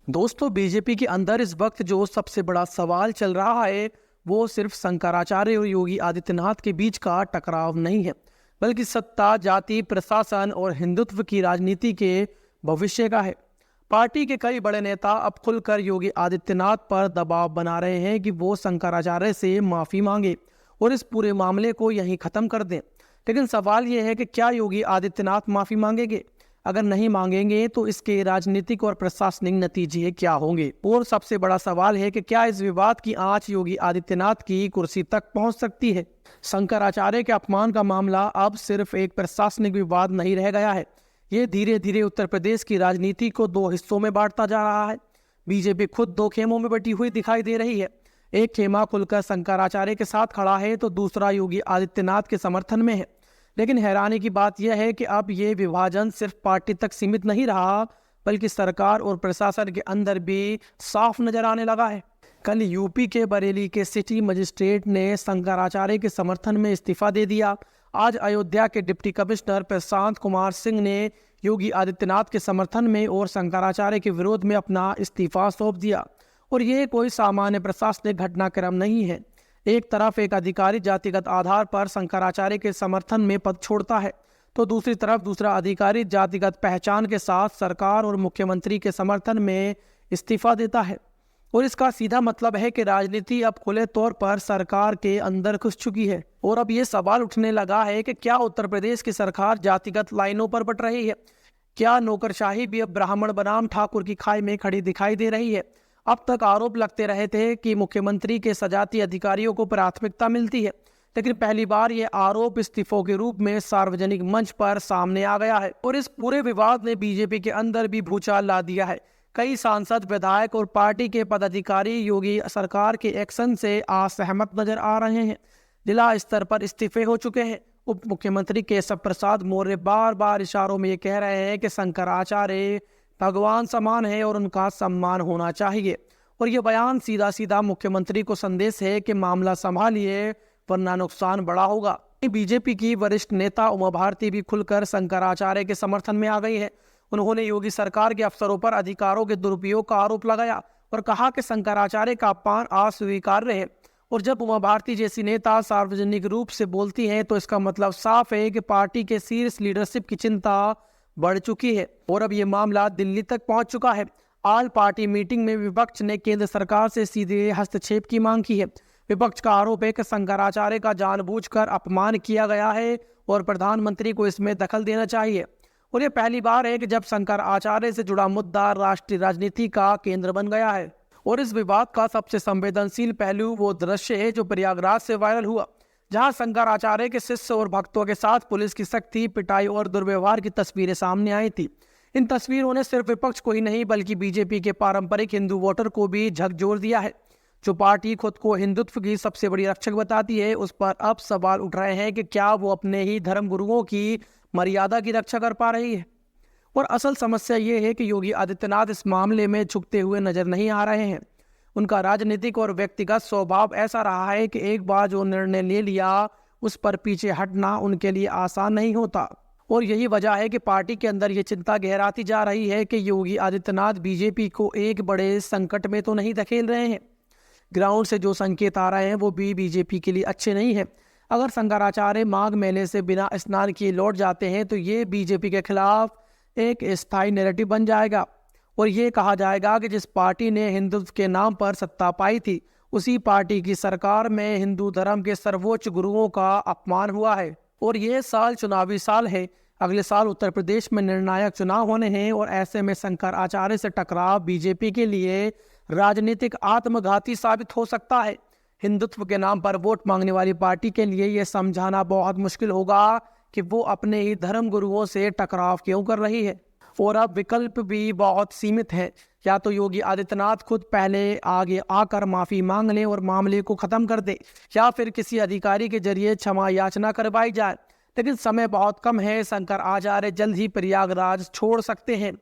दोस्तों, बीजेपी के अंदर इस वक्त जो सबसे बड़ा सवाल चल रहा है वो सिर्फ शंकराचार्य और योगी आदित्यनाथ के बीच का टकराव नहीं है, बल्कि सत्ता, जाति, प्रशासन और हिंदुत्व की राजनीति के भविष्य का है। पार्टी के कई बड़े नेता अब खुलकर योगी आदित्यनाथ पर दबाव बना रहे हैं कि वो शंकराचार्य से माफी मांगे और इस पूरे मामले को यहीं खत्म कर दें। लेकिन सवाल यह है कि क्या योगी आदित्यनाथ माफी मांगेंगे? अगर नहीं मांगेंगे तो इसके राजनीतिक और प्रशासनिक नतीजे क्या होंगे? और सबसे बड़ा सवाल है कि क्या इस विवाद की आंच योगी आदित्यनाथ की कुर्सी तक पहुंच सकती है? शंकराचार्य के अपमान का मामला अब सिर्फ एक प्रशासनिक विवाद नहीं रह गया है। ये धीरे धीरे उत्तर प्रदेश की राजनीति को दो हिस्सों में बांटता जा रहा है। बीजेपी खुद दो खेमों में बटी हुई दिखाई दे रही है। एक खेमा खुलकर शंकराचार्य के साथ खड़ा है तो दूसरा योगी आदित्यनाथ के समर्थन में है। लेकिन हैरानी की बात यह है कि अब ये विभाजन सिर्फ पार्टी तक सीमित नहीं रहा, बल्कि सरकार और प्रशासन के अंदर भी साफ नजर आने लगा है। कल यूपी के बरेली के सिटी मजिस्ट्रेट ने शंकराचार्य के समर्थन में इस्तीफा दे दिया। आज अयोध्या के डिप्टी कमिश्नर प्रशांत कुमार सिंह ने योगी आदित्यनाथ के समर्थन में और शंकराचार्य के विरोध में अपना इस्तीफा सौंप दिया। और यह कोई सामान्य प्रशासनिक घटनाक्रम नहीं है। एक तरफ एक अधिकारी जातिगत आधार पर शंकराचार्य के समर्थन में पद छोड़ता है, तो दूसरी तरफ दूसरा अधिकारी जातिगत पहचान के साथ सरकार और मुख्यमंत्री के समर्थन में इस्तीफा देता है। और इसका सीधा मतलब है कि राजनीति अब खुले तौर पर सरकार के अंदर घुस चुकी है। और अब ये सवाल उठने लगा है कि क्या उत्तर प्रदेश की सरकार जातिगत लाइनों पर बट रही है? क्या नौकरशाही भी अब ब्राह्मण बनाम ठाकुर की खाई में खड़ी दिखाई दे रही है? अब तक आरोप लगते रहे थे कि मुख्यमंत्री के सजाती अधिकारियों को प्राथमिकता मिलती है, लेकिन पहली बार ये आरोप इस्तीफों के रूप में सार्वजनिक मंच पर सामने आ गया है। और इस पूरे विवाद ने बीजेपी के अंदर भी भूचाल ला दिया है। कई सांसद, विधायक और पार्टी के पदाधिकारी योगी सरकार के एक्शन से असहमत नजर आ रहे हैं। जिला स्तर पर इस्तीफे हो चुके हैं। उप मुख्यमंत्री केशव प्रसाद मौर्य बार बार इशारों में ये कह रहे हैं कि शंकराचार्य भगवान समान है और उनका सम्मान होना चाहिए। और ये बयान सीधा सीधा मुख्यमंत्री को संदेश है कि मामला संभालिए वरना नुकसान बड़ा होगा। बीजेपी की वरिष्ठ नेता उमा भारती भी खुलकर शंकराचार्य के समर्थन में आ गई है। उन्होंने योगी सरकार के अफसरों पर अधिकारों के दुरुपयोग का आरोप लगाया और कहा कि शंकराचार्य का अपमान अस्वीकार्य है। और जब उमा भारती जैसी नेता सार्वजनिक रूप से बोलती हैं तो इसका मतलब साफ है कि पार्टी के शीर्ष लीडरशिप की चिंता बढ़ चुकी है और अब ये मामला दिल्ली तक पहुंच चुका है। आज पार्टी मीटिंग में विपक्ष ने केंद्र सरकार से सीधे हस्तक्षेप की मांग की है। विपक्ष का आरोप है कि शंकराचार्य का जानबूझकर अपमान किया गया है और प्रधानमंत्री को इसमें दखल देना चाहिए। और ये पहली बार है कि जब शंकराचार्य से जुड़ा मुद्दा राष्ट्रीय राजनीति का केंद्र बन गया है। और इस विवाद का सबसे संवेदनशील पहलू वो दृश्य है जो प्रयागराज से वायरल हुआ, जहां शंकराचार्य के शिष्य और भक्तों के साथ पुलिस की सख्ती, पिटाई और दुर्व्यवहार की तस्वीरें सामने आई थी। इन तस्वीरों ने सिर्फ विपक्ष को ही नहीं बल्कि बीजेपी के पारंपरिक हिंदू वोटर को भी झकझोर दिया है। जो पार्टी खुद को हिंदुत्व की सबसे बड़ी रक्षक बताती है, उस पर अब सवाल उठ रहे हैं कि क्या वो अपने ही धर्म गुरुओं की मर्यादा की रक्षा कर पा रही है। और असल समस्या ये है कि योगी आदित्यनाथ इस मामले में झुकते हुए नजर नहीं आ रहे हैं। उनका राजनीतिक और व्यक्तिगत स्वभाव ऐसा रहा है कि एक बार जो निर्णय ले लिया उस पर पीछे हटना उनके लिए आसान नहीं होता। और यही वजह है कि पार्टी के अंदर ये चिंता गहराती जा रही है कि योगी आदित्यनाथ बीजेपी को एक बड़े संकट में तो नहीं धकेल रहे हैं। ग्राउंड से जो संकेत आ रहे हैं वो भी बीजेपी के लिए अच्छे नहीं है। अगर शंकराचार्य माघ मेले से बिना स्नान किए लौट जाते हैं तो ये बीजेपी के खिलाफ एक स्थायी नैरेटिव बन जाएगा और ये कहा जाएगा कि जिस पार्टी ने हिंदुत्व के नाम पर सत्ता पाई थी उसी पार्टी की सरकार में हिंदू धर्म के सर्वोच्च गुरुओं का अपमान हुआ है। और ये साल चुनावी साल है। अगले साल उत्तर प्रदेश में निर्णायक चुनाव होने हैं और ऐसे में शंकराचार्य से टकराव बीजेपी के लिए राजनीतिक आत्मघाती साबित हो सकता है। हिंदुत्व के नाम पर वोट मांगने वाली पार्टी के लिए यह समझाना बहुत मुश्किल होगा कि वो अपने ही धर्म गुरुओं से टकराव क्यों कर रही है। और अब विकल्प भी बहुत सीमित है। या तो योगी आदित्यनाथ खुद पहले आगे आकर माफी मांग लें और मामले को खत्म कर दे, या फिर किसी अधिकारी के जरिए क्षमा याचना करवाई जाए। लेकिन समय बहुत कम है। शंकराचार्य जल्द ही प्रयागराज छोड़ सकते हैं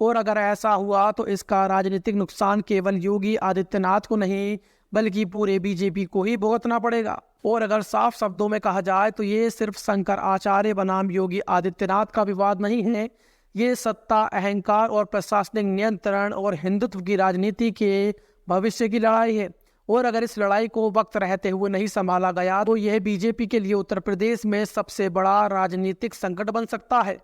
और अगर ऐसा हुआ तो इसका राजनीतिक नुकसान केवल योगी आदित्यनाथ को नहीं बल्कि पूरे बीजेपी को ही भुगतना पड़ेगा। और अगर साफ शब्दों में कहा जाए तो ये सिर्फ शंकराचार्य बनाम योगी आदित्यनाथ का विवाद नहीं है, ये सत्ता, अहंकार और प्रशासनिक नियंत्रण और हिंदुत्व की राजनीति के भविष्य की लड़ाई है। और अगर इस लड़ाई को वक्त रहते हुए नहीं संभाला गया तो यह बीजेपी के लिए उत्तर प्रदेश में सबसे बड़ा राजनीतिक संकट बन सकता है।